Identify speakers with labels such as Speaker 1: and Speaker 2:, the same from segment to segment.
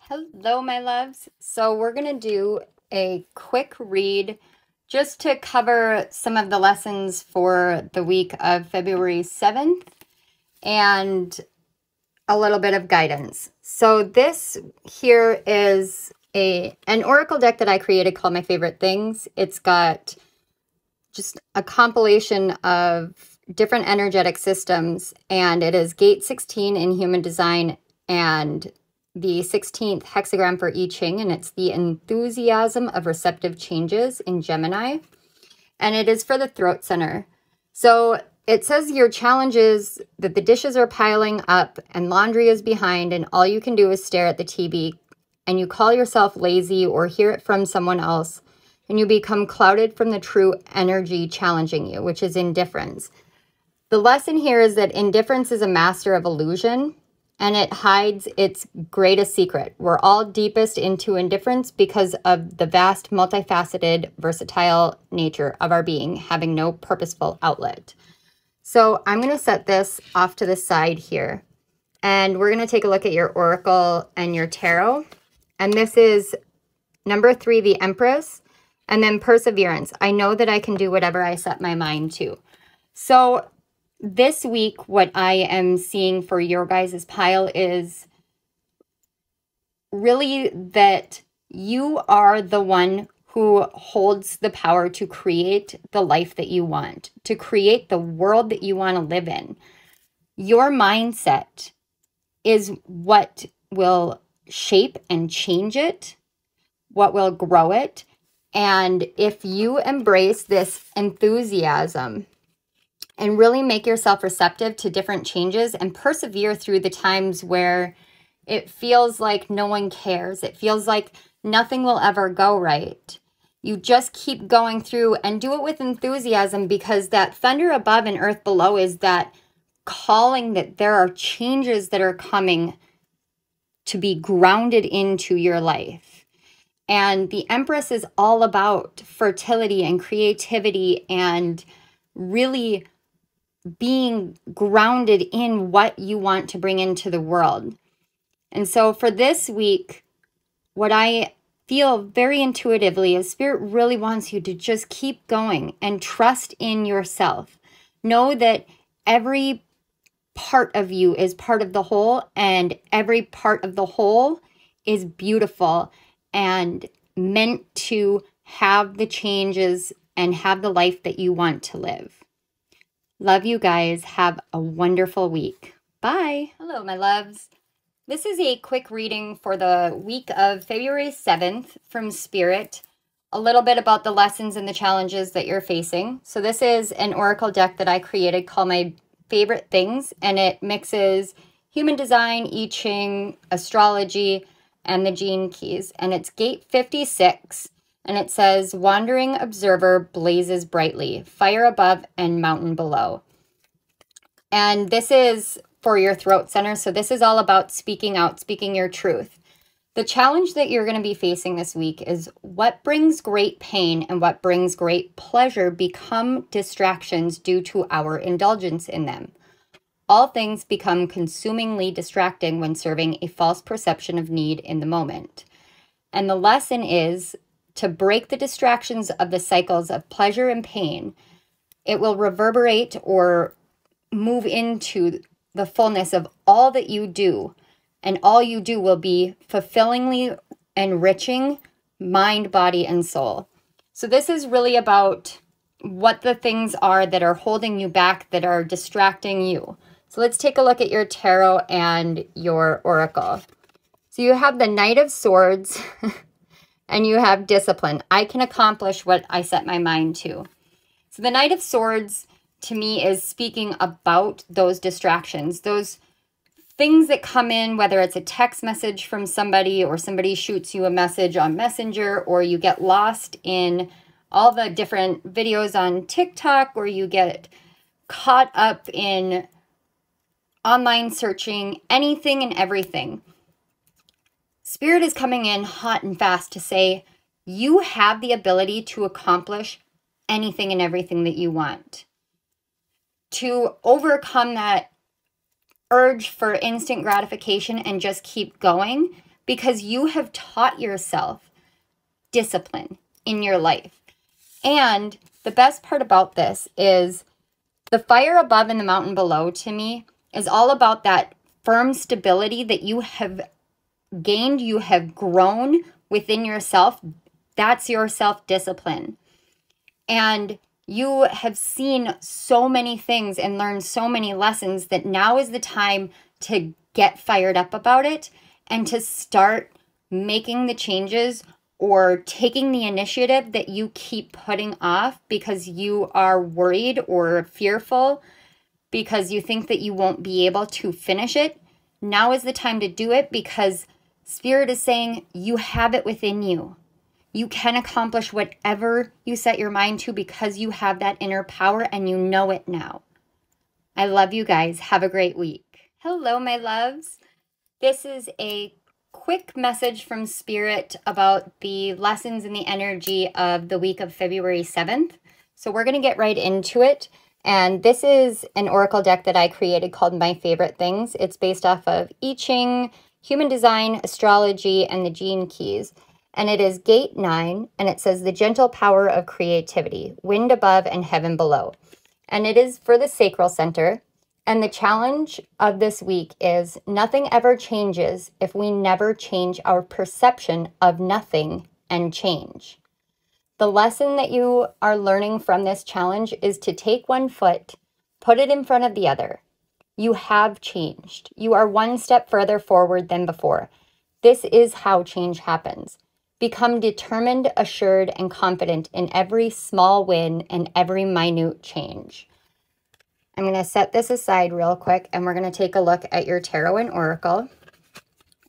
Speaker 1: Hello, my loves. So we're going to do a quick read just to cover some of the lessons for the week of February 7th and a little bit of guidance. So this here is an oracle deck that I created called My Favorite Things. It's got just a compilation of different energetic systems, and it is gate 16 in human design and the 16th hexagram for I Ching, and it's the enthusiasm of receptive changes in Gemini, and it is for the throat center. So it says your challenge is that the dishes are piling up and laundry is behind, and all you can do is stare at the TV, and you call yourself lazy or hear it from someone else, and you become clouded from the true energy challenging you, which is indifference. The lesson here is that indifference is a master of illusion, and it hides its greatest secret. We're all deepest into indifference because of the vast, multifaceted, versatile nature of our being, having no purposeful outlet. So I'm going to set this off to the side here, and we're going to take a look at your oracle and your tarot. And this is number 3, the Empress, and then perseverance. I know that I can do whatever I set my mind to. So this week, what I am seeing for your guys' pile is really that you are the one who holds the power to create the life that you want, to create the world that you want to live in. Your mindset is what will shape and change it, what will grow it. And if you embrace this enthusiasm and really make yourself receptive to different changes and persevere through the times where it feels like no one cares, it feels like nothing will ever go right, you just keep going through and do it with enthusiasm, because that thunder above and earth below is that calling that there are changes that are coming to be grounded into your life. And the Empress is all about fertility and creativity and really being grounded in what you want to bring into the world. And so for this week, what I feel very intuitively is Spirit really wants you to just keep going and trust in yourself. Know that every part of you is part of the whole, and every part of the whole is beautiful and meant to have the changes and have the life that you want to live. Love you guys. Have a wonderful week. Bye. Hello, my loves. This is a quick reading for the week of February 7th from Spirit. A little bit about the lessons and the challenges that you're facing. So this is an oracle deck that I created called My Favorite Things, and it mixes human design, I Ching, astrology, and the gene keys. And it's gate 56. And it says, wandering observer blazes brightly, fire above and mountain below. And this is for your throat center. So this is all about speaking out, speaking your truth. The challenge that you're going to be facing this week is what brings great pain and what brings great pleasure become distractions due to our indulgence in them. All things become consumingly distracting when serving a false perception of need in the moment. And the lesson is to break the distractions of the cycles of pleasure and pain. It will reverberate or move into the fullness of all that you do. And all you do will be fulfillingly enriching mind, body, and soul. So this is really about what the things are that are holding you back, that are distracting you. So let's take a look at your tarot and your oracle. So you have the Knight of Swords and you have discipline. I can accomplish what I set my mind to. So the Knight of Swords to me is speaking about those distractions, those things that come in, whether it's a text message from somebody or somebody shoots you a message on Messenger, or you get lost in all the different videos on TikTok, or you get caught up in online searching, anything and everything. Spirit is coming in hot and fast to say, you have the ability to accomplish anything and everything that you want. To overcome that urge for instant gratification and just keep going, because you have taught yourself discipline in your life. And the best part about this is the fire above and the mountain below, to me, is all about that firm stability that you have gained, you have grown within yourself. That's your self-discipline. And you have seen so many things and learned so many lessons that now is the time to get fired up about it and to start making the changes or taking the initiative that you keep putting off because you are worried or fearful because you think that you won't be able to finish it. Now is the time to do it because Spirit is saying you have it within you. You can accomplish whatever you set your mind to because you have that inner power and you know it now. I love you guys. Have a great week. Hello, my loves. This is a quick message from Spirit about the lessons and the energy of the week of February 7th. So we're going to get right into it. And this is an oracle deck that I created called My Favorite Things. It's based off of I Ching, human design, astrology, and the gene keys. And it is gate 9, and it says the gentle power of creativity, wind above and heaven below. And it is for the sacral center. And the challenge of this week is nothing ever changes if we never change our perception of nothing and change. The lesson that you are learning from this challenge is to take one foot, put it in front of the other. You have changed. You are one step further forward than before. This is how change happens. Become determined, assured, and confident in every small win and every minute change. I'm going to set this aside real quick, and we're going to take a look at your tarot and oracle.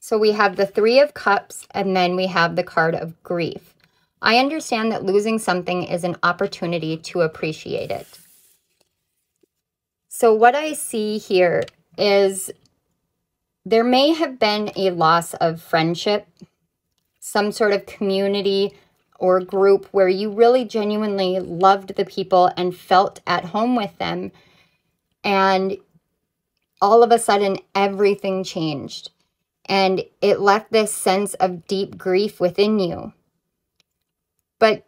Speaker 1: So we have the Three of Cups, and then we have the card of grief. I understand that losing something is an opportunity to appreciate it. So what I see here is there may have been a loss of friendship, some sort of community or group where you really genuinely loved the people and felt at home with them. And all of a sudden, everything changed. And it left this sense of deep grief within you. But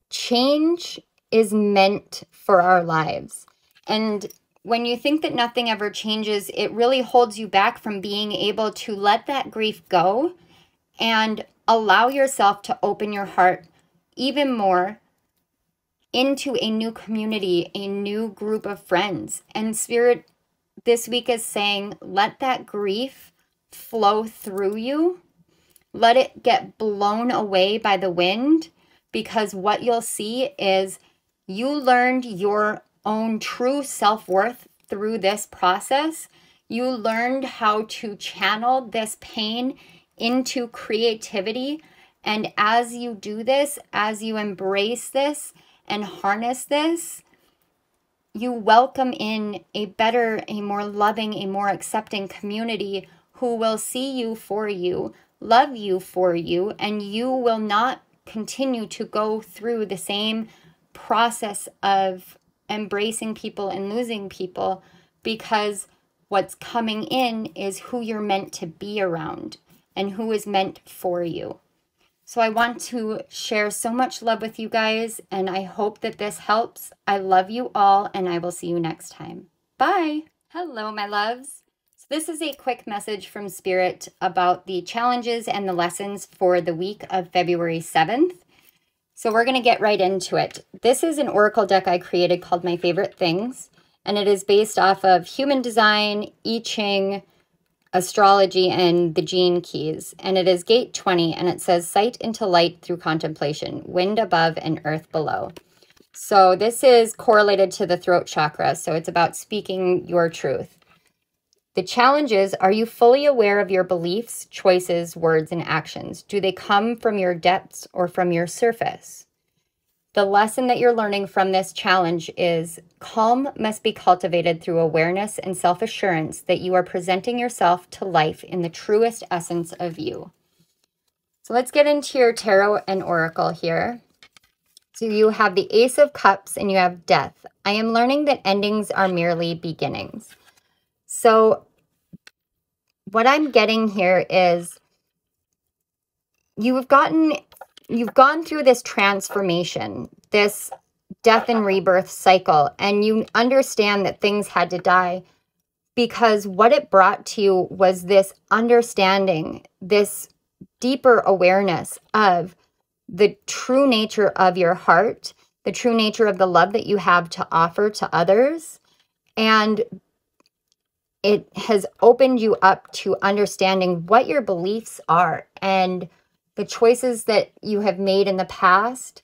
Speaker 1: change is meant for our lives. And when you think that nothing ever changes, it really holds you back from being able to let that grief go and allow yourself to open your heart even more into a new community, a new group of friends. And Spirit this week is saying, let that grief flow through you. Let it get blown away by the wind, because what you'll see is you learned your own true self-worth through this process. You learned how to channel this pain into creativity. And as you do this, as you embrace this and harness this, you welcome in a better, a more loving, a more accepting community who will see you for you, love you for you, and you will not continue to go through the same process of embracing people and losing people, because what's coming in is who you're meant to be around and who is meant for you. So I want to share so much love with you guys, and I hope that this helps. I love you all, and I will see you next time. Bye. Hello, my loves. So this is a quick message from Spirit about the challenges and the lessons for the week of February 7th. So we're going to get right into it. This is an oracle deck I created called My Favorite Things, and it is based off of human design, I Ching, astrology, and the gene keys. And it is gate 20, and it says sight into light through contemplation, wind above and earth below. So this is correlated to the throat chakra, so it's about speaking your truth. The challenge is, are you fully aware of your beliefs, choices, words, and actions? Do they come from your depths or from your surface? The lesson that you're learning from this challenge is calm must be cultivated through awareness and self-assurance that you are presenting yourself to life in the truest essence of you. So let's get into your tarot and oracle here. So you have the Ace of Cups and you have Death. I am learning that endings are merely beginnings. So what I'm getting here is you've gone through this transformation, this death and rebirth cycle, and you understand that things had to die because what it brought to you was this understanding, this deeper awareness of the true nature of your heart, the true nature of the love that you have to offer to others. And it has opened you up to understanding what your beliefs are and the choices that you have made in the past.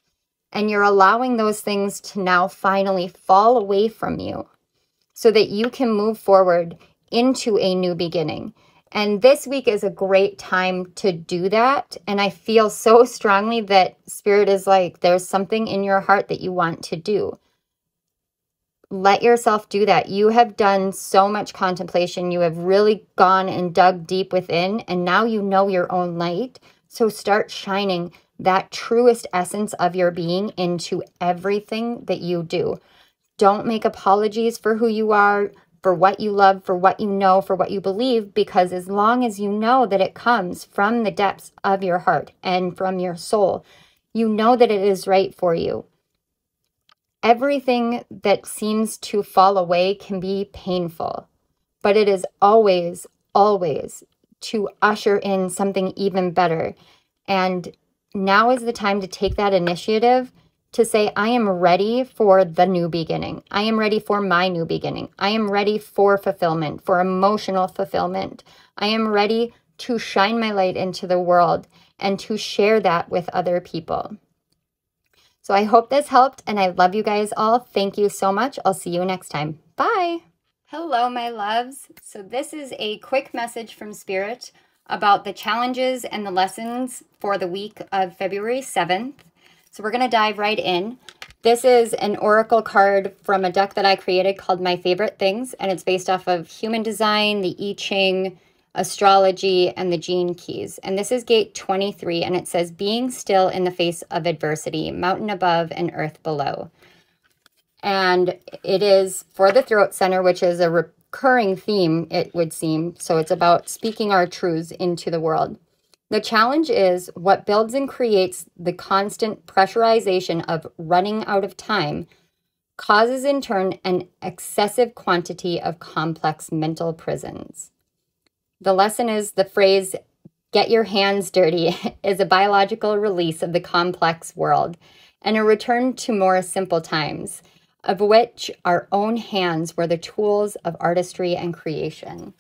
Speaker 1: And you're allowing those things to now finally fall away from you so that you can move forward into a new beginning. And this week is a great time to do that. And I feel so strongly that Spirit is like, there's something in your heart that you want to do. Let yourself do that. You have done so much contemplation. You have really gone and dug deep within, and now you know your own light. So start shining that truest essence of your being into everything that you do. Don't make apologies for who you are, for what you love, for what you know, for what you believe, because as long as you know that it comes from the depths of your heart and from your soul, you know that it is right for you. Everything that seems to fall away can be painful, but it is always, always to usher in something even better. And now is the time to take that initiative to say, I am ready for the new beginning. I am ready for my new beginning. I am ready for fulfillment, for emotional fulfillment. I am ready to shine my light into the world and to share that with other people. So I hope this helped, and I love you guys all. Thank you so much. I'll see you next time. Bye. Hello, my loves. So this is a quick message from Spirit about the challenges and the lessons for the week of February 7th. So we're going to dive right in. This is an oracle card from a deck that I created called My Favorite Things, and it's based off of human design, the I Ching, astrology, and the gene keys. And this is gate 23, and it says, being still in the face of adversity, mountain above and earth below. And it is for the throat center, which is a recurring theme, it would seem. So it's about speaking our truths into the world. The challenge is what builds and creates the constant pressurization of running out of time causes in turn an excessive quantity of complex mental prisons. The lesson is the phrase, get your hands dirty, is a biological release of the complex world and a return to more simple times, of which our own hands were the tools of artistry and creation.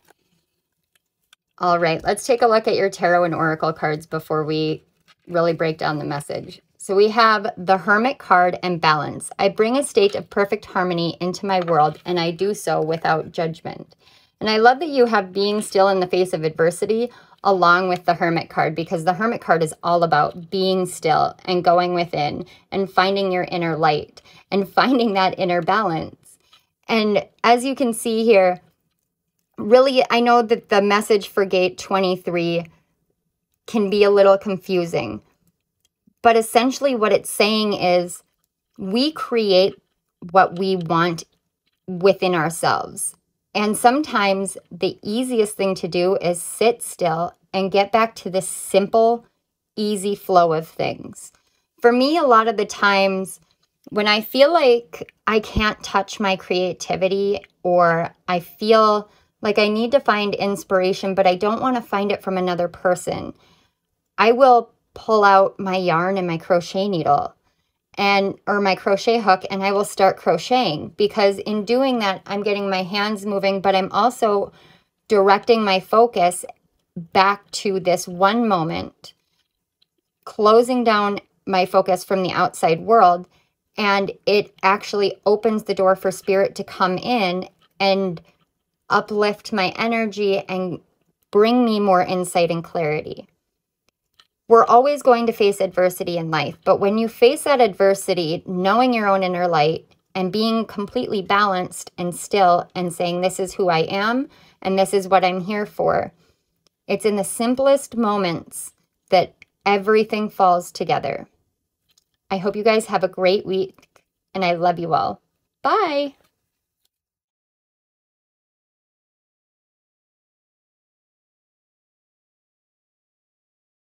Speaker 1: All right, let's take a look at your tarot and oracle cards before we really break down the message. So we have the Hermit card and balance. I bring a state of perfect harmony into my world, and I do so without judgment. And I love that you have being still in the face of adversity along with the Hermit card, because the Hermit card is all about being still and going within and finding your inner light and finding that inner balance. And as you can see here, really, I know that the message for gate 23 can be a little confusing, but essentially what it's saying is we create what we want within ourselves. And sometimes the easiest thing to do is sit still and get back to the simple, easy flow of things. For me, a lot of the times when I feel like I can't touch my creativity, or I feel like I need to find inspiration, but I don't want to find it from another person, I will pull out my yarn and my crochet needle or my crochet hook, and I will start crocheting, because in doing that, I'm getting my hands moving, but I'm also directing my focus back to this one moment, closing down my focus from the outside world, and it actually opens the door for Spirit to come in and uplift my energy and bring me more insight and clarity. We're always going to face adversity in life, but when you face that adversity, knowing your own inner light and being completely balanced and still and saying, this is who I am and this is what I'm here for, it's in the simplest moments that everything falls together. I hope you guys have a great week, and I love you all. Bye.